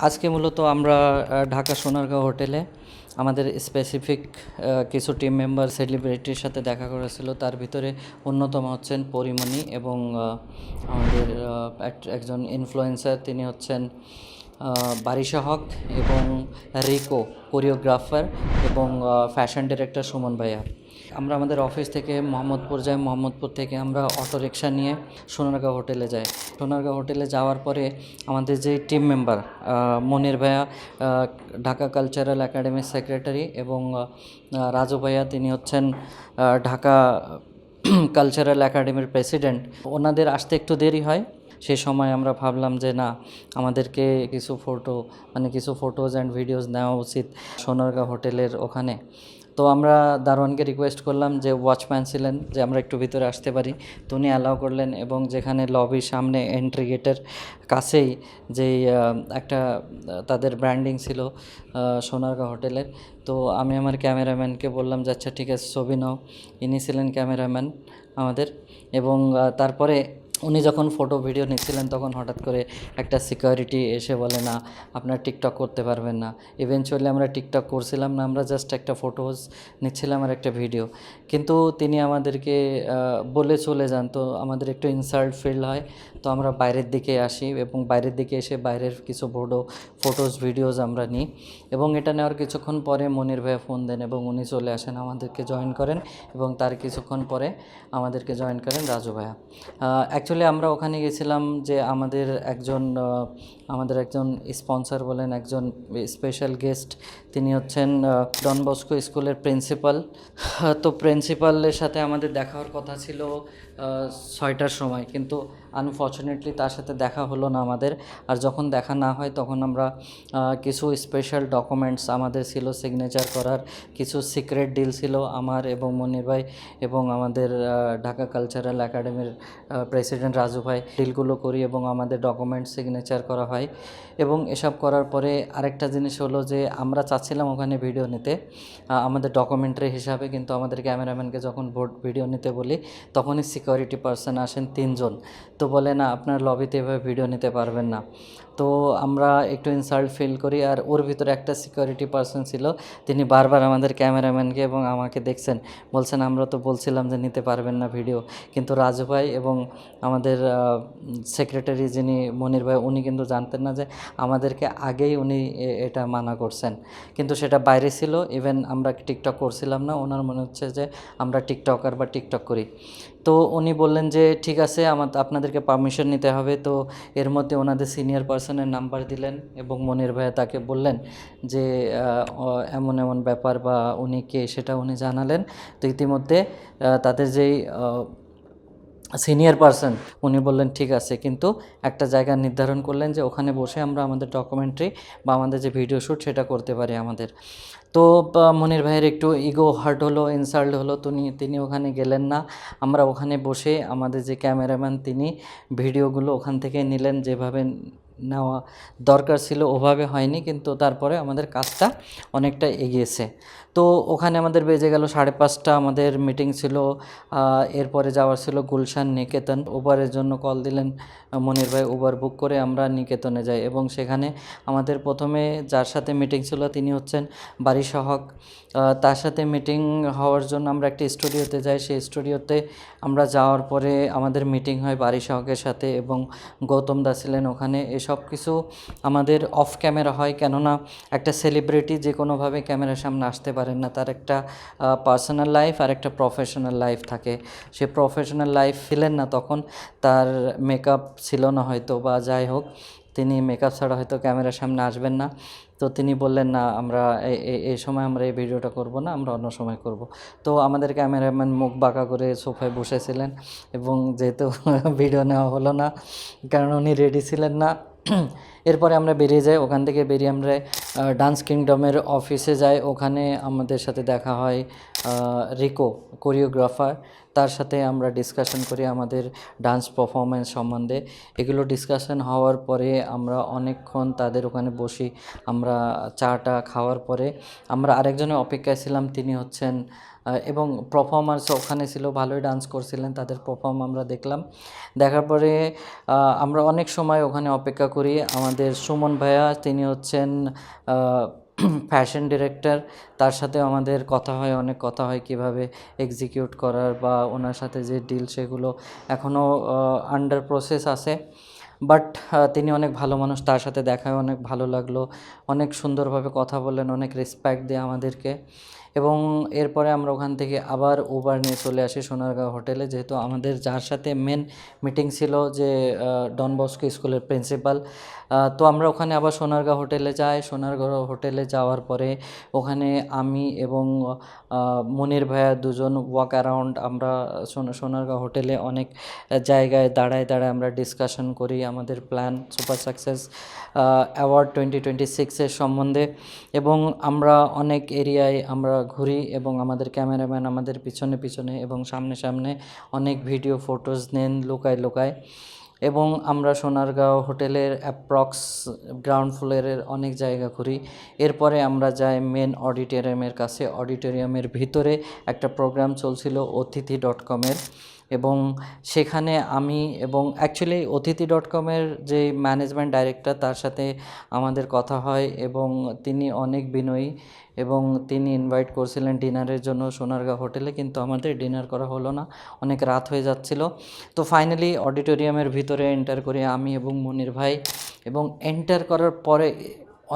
আজকে মূলত আমরা ঢাকা সোনারগাঁও হোটেলে আমাদের স্পেসিফিক কিছু টিম মেম্বার সেলিব্রিটির সাথে দেখা করেছিল। তার ভিতরে অন্যতম হচ্ছেন পরিমণি এবং আমাদের একজন ইনফ্লুয়েন্সার, তিনি হচ্ছেন বারিশা হক এবং রিকো কোরিওগ্রাফার এবং ফ্যাশন ডিরেক্টর সুমন ভাইয়া। আমরা আমাদের অফিস থেকে মোহাম্মদপুর যাই, মোহাম্মদপুর থেকে আমরা অটোরিকশা নিয়ে সোনারগাঁও হোটেলে যাই। সোনারগাঁও হোটেলে যাওয়ার পরে আমাদের যে টিম মেম্বার মনির ভাইয়া ঢাকা কালচারাল একাডেমির সেক্রেটারি এবং রাজু ভাইয়া, তিনি হচ্ছেন ঢাকা কালচারাল একাডেমির প্রেসিডেন্ট, ওনাদের আসতে একটু দেরি হয়। সে সময় আমরা ভাবলাম যে না, আমাদেরকে কিছু ফটোজ অ্যান্ড ভিডিওস নেওয়া উচিত সোনারগাঁও হোটেলের ওখানে। তো আমরা দারোয়ানকে রিকোয়েস্ট করলাম, যে ওয়াচম্যান ছিলেন, যে আমরা একটু ভিতরে আসতে পারি। তো উনি অ্যালাউ করলেন এবং যেখানে লবির সামনে এন্ট্রি গেটের কাছেই যেই একটা তাদের ব্র্যান্ডিং ছিল সোনারগাঁও হোটেলের। তো আমি আমার ক্যামেরাম্যানকে বললাম যে আচ্ছা ঠিক আছে, ছবি নাও। ইনি ছিলেন ক্যামেরাম্যান আমাদের। এবং তারপরে উনি যখন ফটো ভিডিও নিচ্ছিলেন তখন হঠাৎ করে একটা সিকিউরিটি এসে বলে, না আপনার টিকটক করতে পারবেন না। ইভেনচুয়ালি আমরা টিকটক করছিলাম না, আমরা জাস্ট একটা ফটোজ নিচ্ছিলাম আর একটা ভিডিও। কিন্তু তিনি আমাদেরকে বলে চলে যান, তো আমাদের একটু ইনসাল্ট ফিল হয়। তো আমরা বাইরের দিকে আসি এবং বাইরের দিকে এসে বাইরের কিছু ফটোজ ভিডিওজ আমরা নিই। এবং এটা নেওয়ার কিছুক্ষণ পরে মনির ভাইয়া ফোন দেন এবং উনি চলে আসেন, আমাদেরকে জয়েন করেন এবং তার কিছুক্ষণ পরে আমাদেরকে জয়েন করেন রাজু ভাইয়া। অ্যাকচুয়ালি আমরা ওখানে গেছিলাম যে আমাদের একজন স্পন্সর বলেন, একজন স্পেশাল গেস্ট, তিনি হচ্ছেন ডন বস্কো স্কুলের প্রিন্সিপাল। তো প্রিন্সিপালের সাথে আমাদের দেখা হওয়ার কথা ছিল 6টার সময়, কিন্তু আনফর্চুনেটলি তার সাথে দেখা হলো না আমাদের। আর যখন দেখা না হয় তখন আমরা কিছু স্পেশাল ডকুমেন্টস আমাদের ছিল সিগনেচার করার, কিছু সিক্রেট ডিল ছিল আমার এবং মনির ভাই এবং আমাদের ঢাকা কালচারাল একাডেমির প্রেসিডেন্ট রাজু ভাই। ডিলগুলো করি এবং আমাদের ডকুমেন্টস সিগনেচার করা হয়। এবং এসব করার পরে আরেকটা জিনিস হলো যে আমরা চাচ্ছিলাম ওখানে ভিডিও নিতে আমাদের ডকুমেন্টারি হিসাবে, কিন্তু আমাদের ক্যামেরাম্যানকে যখন ভিডিও নিতে বলি তখনই সিকিউরিটি পার্সন আসেন 3 জন। তো বলে না, আপনার লবিতে এভাবে ভিডিও নিতে পারবেন না। তো আমরা একটু ইনসাল্ট ফিল করি। আর ওর ভিতরে একটা সিকিউরিটি পার্সন ছিল, তিনি বারবার আমাদের ক্যামেরাম্যানকে এবং আমাকে দেখছেন, বলছেন আমরা তো বলছিলাম যে নিতে পারবেন না ভিডিও। কিন্তু রাজু ভাই এবং আমাদের সেক্রেটারি যিনি মনির ভাই, উনি কিন্তু জানতেন না যে আমাদেরকে আগেই উনি এটা মানা করছেন, কিন্তু সেটা বাইরে ছিল। ইভেন আমরা টিকটক করছিলাম না, ওনার মনে হচ্ছে যে আমরা টিকটকার বা টিকটক করি। তো উনি বললেন যে ঠিক আছে, আপনাদেরকে পারমিশন নিতে হবে। তো এর মধ্যে ওনাদের সিনিয়র পার্সনের নাম্বার দিলেন এবং মনির ভাইয়া তাকে বললেন যে এমন এমন ব্যাপার, বা উনি কে সেটা উনি জানালেন। তো ইতিমধ্যে তাদের যেই সিনিয়র পার্সন, উনি বললেন ঠিক আছে, কিন্তু একটা জায়গা নির্ধারণ করলেন যে ওখানে বসে আমরা আমাদের ডকুমেন্টারি বা আমাদের যে ভিডিও শ্যুট সেটা করতে পারি আমাদের। তো মনির ভাইয়ের একটু ইগো হার্ট হলো, ইনসাল্ট হলো, তিনি ওখানে গেলেন না। আমরা ওখানে বসে আমাদের যে ক্যামেরাম্যান, তিনি ভিডিওগুলো ওখান থেকে নিলেন। যেভাবে নেওয়া দরকার ছিল ওভাবে হয়নি, কিন্তু তারপরে আমাদের কাজটা অনেকটা এগিয়েছে। তো ওখানে আমাদের বেজে গেল 5:30, আমাদের মিটিং ছিল। এরপরে যাওয়ার ছিল গুলশান নিকেতন। উবারের জন্য কল দিলেন মনির ভাই, উবার বুক করে আমরা নিকেতনে যাই এবং সেখানে আমাদের প্রথমে যার সাথে মিটিং ছিল তিনি হচ্ছেন বারিশা হক। তার সাথে মিটিং হওয়ার জন্য আমরা একটি স্টুডিওতে যাই। সেই স্টুডিওতে আমরা যাওয়ার পরে আমাদের মিটিং হয় বারিশা হকের সাথে এবং গৌতম দা ছিলেন ওখানে। এসব কিছু আমাদের অফ ক্যামেরা হয়, কেননা একটা সেলিব্রিটি যে কোনোভাবে ক্যামেরার সামনে আসতে পারেন না, তার একটা পার্সোনাল লাইফ আর একটা প্রফেশনাল লাইফ থাকে। সে প্রফেশনাল লাইফ ছিলেন না তখন, তার মেকআপ ছিল না হয়তো, বা যাই হোক, তিনি মেকআপ ছাড়া হয়তো ক্যামেরার সামনে আসবেন না। তো তিনি বললেন না, আমরা এই সময় আমরা এই ভিডিওটা করব না, আমরা অন্য সময় করব। তো আমাদের ক্যামেরাম্যান মুখ বাঁকা করে সোফায় বসেছিলেন এবং যেহেতু ভিডিও নেওয়া হলো না কারণ উনি রেডি ছিলেন না। এরপরে আমরা বেরিয়ে যাই। ওখান থেকে বেরিয়ে আমরা ডান্স কিংডমের অফিসে যাই। ওখানে আমাদের সাথে দেখা হয় রিকো কোরিওগ্রাফার, তার সাথে আমরা ডিসকাশন করি আমাদের ডান্স পারফরমেন্স সম্বন্ধে। এগুলো ডিসকাশন হওয়ার পরে আমরা অনেকক্ষণ তাদের ওখানে বসি। আমরা চাটা খাওয়ার পরে আমরা আরেকজনের অপেক্ষায় ছিলাম, তিনি হচ্ছেন এবং পারফর্মার্স ওখানে ছিল, ভালোই ডান্স করছিলেন, তাদের পারফর্ম আমরা দেখলাম। দেখার পরে আমরা অনেক সময় ওখানে অপেক্ষা করি। আমাদের সুমন ভাইয়া, তিনি হচ্ছেন ফ্যাশন ডিরেক্টর। তার সাথে আমাদের কথা হয়, অনেক কথা হয় কিভাবে এক্সিকিউট করার, বা ওনার সাথে যে ডিল সেগুলো এখনও আন্ডার প্রসেস আছে। বাট তিনি অনেক ভালো মানুষ, তার সাথে দেখায় অনেক ভালো লাগলো, অনেক সুন্দরভাবে কথা বললেন, অনেক রেসপেক্ট দিয়ে আমাদেরকে। এবং এরপরে আমরা ওখান থেকে আবার উবার নিয়ে চলে আসি সোনারগাঁও হোটেলে, যেহেতু আমাদের যার সাথে মেন মিটিং ছিল যে ডন বস্কো স্কুলের প্রিন্সিপাল। তো আমরা ওখানে আবার সোনারগাঁও হোটেলে যাই। সোনারগাঁও হোটেলে যাওয়ার পরে ওখানে আমি এবং মনির ভাইয়া দুজন ওয়াক অ্যারাউন্ড, আমরা সোনারগাঁও হোটেলে অনেক জায়গায় দাঁড়ায় দাঁড়ায় আমরা ডিসকাশন করি আমাদের প্ল্যান সুপার সাকসেস অ্যাওয়ার্ড 2026-এর সম্বন্ধে। এবং আমরা অনেক এরিয়ায় আমরা ঘুরি এবং আমাদের ক্যামেরাম্যান আমাদের পিছনে পিছনে এবং সামনে সামনে অনেক ভিডিও ফটোজ নেন লুকায় লুকায়। এবং আমরা সোনারগাঁও হোটেলের অ্যাপ্রক্স গ্রাউন্ড ফ্লোরের অনেক জায়গা ঘুরি। এরপরে আমরা যাই মেন অডিটোরিয়ামের কাছে। অডিটোরিয়ামের ভিতরে একটা প্রোগ্রাম চলছিল অতিথি.com-এর, এবং সেখানে আমি এবং অ্যাকচুয়ালি অতিথি.com-এর যে ম্যানেজমেন্ট ডাইরেক্টর, তার সাথে আমাদের কথা হয় এবং তিনি অনেক বিনয়ী, এবং তিনি ইনভাইট করছিলেন ডিনারের জন্য সোনারগাঁও হোটেলে, কিন্তু আমাদের ডিনার করা হলো না, অনেক রাত হয়ে যাচ্ছিল। তো ফাইনালি অডিটোরিয়ামের ভিতরে এন্টার করি আমি এবং মনির ভাই, এবং এন্টার করার পরে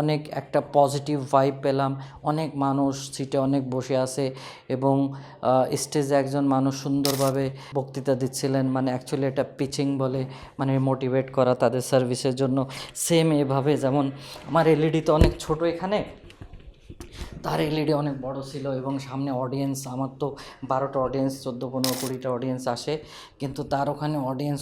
অনেক একটা পজিটিভ ভাইব পেলাম। অনেক মানুষ সিটে অনেক বসে আছে, এবং স্টেজে একজন মানুষ সুন্দরভাবে বক্তৃতা দিচ্ছিলেন, মানে অ্যাকচুয়ালি এটা পিচিং বলে, মানে মোটিভেট করা তাদের সার্ভিসের জন্য। সেম এভাবে যেমন আমার এলইডি তো অনেক ছোট এখানে, তার এলইডি অনেক বড় ছিল, এবং সামনে অডিয়েন্স, আমার তো 12টা অডিয়েন্স, 14-15-20টা অডিয়েন্স আসে, কিন্তু তার ওখানে অডিয়েন্স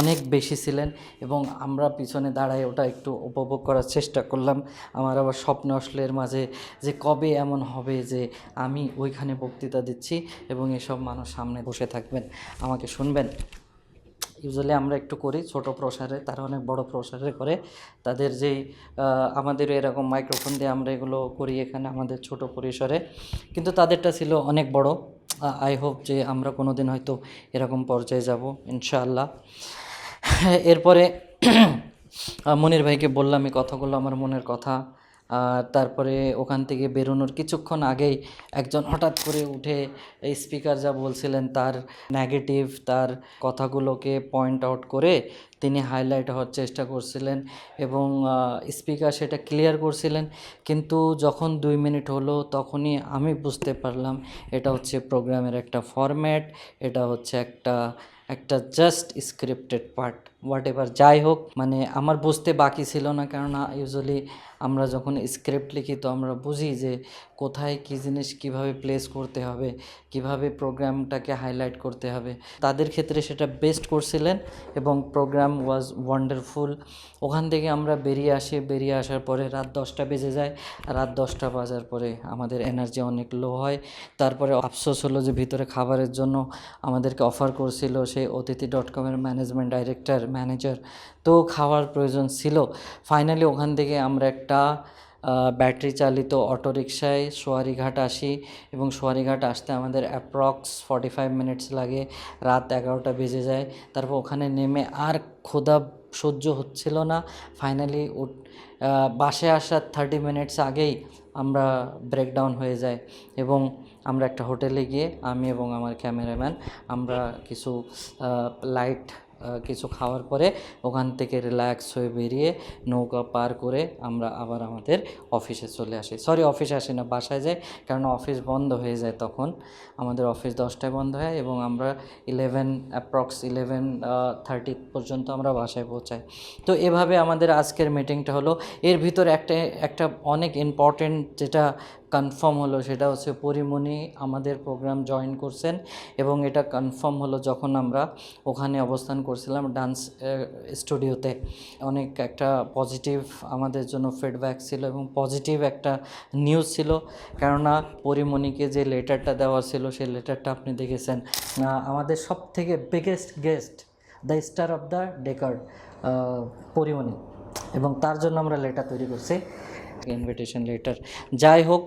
অনেক বেশি ছিলেন। এবং আমরা পিছনে দাঁড়ায় ওটা একটু উপভোগ করার চেষ্টা করলাম। আমার আবার স্বপ্ন আসলো এর মাঝে যে কবে এমন হবে যে আমি ওইখানে বক্তৃতা দিচ্ছি এবং এসব মানুষ সামনে বসে থাকবেন, আমাকে শুনবেন। ইউজুয়ালি আমরা একটু করি ছোট প্রসারে, তারা অনেক বড় প্রসারে করে। তাদের যেই আমাদের এরকম মাইক্রোফোন দিয়ে আমরা এগুলো করি এখানে আমাদের ছোট পরিসরে, কিন্তু তাদেরটা ছিল অনেক বড়। আই হোপ যে আমরা কোনো দিন হয়তো এরকম পর্যায়ে যাব ইনশাআল্লাহ। এরপরে মনির ভাইকে বললাম এই কথাগুলো, আমার মনের কথা। আর তারপরে ওখান থেকে বেরোনোর কিছুক্ষণ আগেই একজন হঠাৎ করে উঠে এই স্পিকার যা বলছিলেন তার নেগেটিভ, তার কথাগুলোকে পয়েন্ট আউট করে তিনি হাইলাইট হওয়ার চেষ্টা করছিলেন, এবং স্পিকার সেটা ক্লিয়ার করছিলেন। কিন্তু যখন 2 মিনিট হলো তখনই আমি বুঝতে পারলাম এটা হচ্ছে প্রোগ্রামের একটা ফরম্যাট, এটা হচ্ছে একটা just scripted part, what ever, যাই হোক। মানে আমার বুঝতে বাকি ছিল না, কেননা ইউজুয়ালি আমরা যখন স্ক্রিপ্ট লিখি তো আমরা বুঝি যে কোথায় কী জিনিস কীভাবে প্লেস করতে হবে, কিভাবে প্রোগ্রামটাকে হাইলাইট করতে হবে। তাদের ক্ষেত্রে সেটা বেস্ট করছিলেন, এবং প্রোগ্রাম ওয়াজ ওয়ান্ডারফুল। ওখান থেকে আমরা বেরিয়ে আসার পরে রাত 10টা বেজে যায়। রাত 10টা বাজার পরে আমাদের এনার্জি অনেক লো হয়। তারপরে আফসোস হলো যে ভিতরে খাবারের জন্য আমাদেরকে অফার করছিল সেই অতিথি.com-এর ম্যানেজমেন্ট ম্যানেজার, তো খাওয়ার প্রয়োজন ছিল। ফাইনালি ওখান থেকে আমরা একটা ব্যাটারি চালিত অটোরিকশায় সোয়ারিঘাট আসি, এবং সোয়ারিঘাট আসতে আমাদের অ্যাপ্রক্স 45 মিনিটস লাগে। রাত 11টা বেজে যায়। তারপর ওখানে নেমে আর ক্ষুধা সহ্য হচ্ছিল না। ফাইনালি বাসে আসার 30 মিনিটস আগেই আমরা ব্রেকডাউন হয়ে যায়, এবং আমরা একটা হোটেলে গিয়ে আমি এবং আমার ক্যামেরাম্যান আমরা কিছু লাইট কিছু খাওয়ার পরে ওখান থেকে রিল্যাক্স হয়ে বেরিয়ে নৌকা পার করে আমরা আবার আমাদের অফিসে চলে আসি। অফিসে আসি না, বাসায় যাই, কারণ অফিস বন্ধ হয়ে যায় তখন। আমাদের অফিস 10টায় বন্ধ হয়, এবং আমরা অ্যাপ্রক্স 11:30 পর্যন্ত আমরা বাসায় পৌঁছাই। তো এভাবে আমাদের আজকের মিটিংটা হলো। এর ভিতরে একটা অনেক ইম্পর্টেন্ট যেটা কনফার্ম হলো সেটা হচ্ছে পরিমণি আমাদের প্রোগ্রাম জয়েন করছেন, এবং এটা কনফার্ম হলো যখন আমরা ওখানে অবস্থান করছিলাম ডান্স স্টুডিওতে। অনেক একটা পজিটিভ আমাদের জন্য ফিডব্যাক ছিল, এবং পজিটিভ একটা নিউজ ছিল, কেননা পরিমণিকে যে লেটারটা দেওয়া ছিল সেই লেটারটা আপনি দেখেছেন। আমাদের সব থেকে biggest guest, the star of the decker, Pori Moni, এবং তার জন্য আমরা লেটার তৈরি করছি, ইনভিটেশন লেটার। যাই হোক,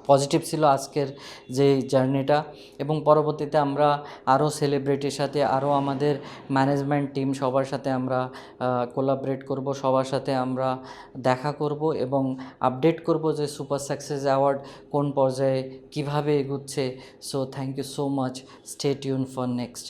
পজিটিভ ছিল আজকের যে জার্নিটা, এবং পরবর্তীতে আমরা আরও সেলিব্রিটির সাথে, আরও আমাদের ম্যানেজমেন্ট টিম সবার সাথে আমরা কোলাবরেট করব, সবার সাথে আমরা দেখা করব এবং আপডেট করব যে সুপার সাকসেস অ্যাওয়ার্ড কোন পর্যায়ে কিভাবে এগুচ্ছে। So thank you so much, stay tune for next.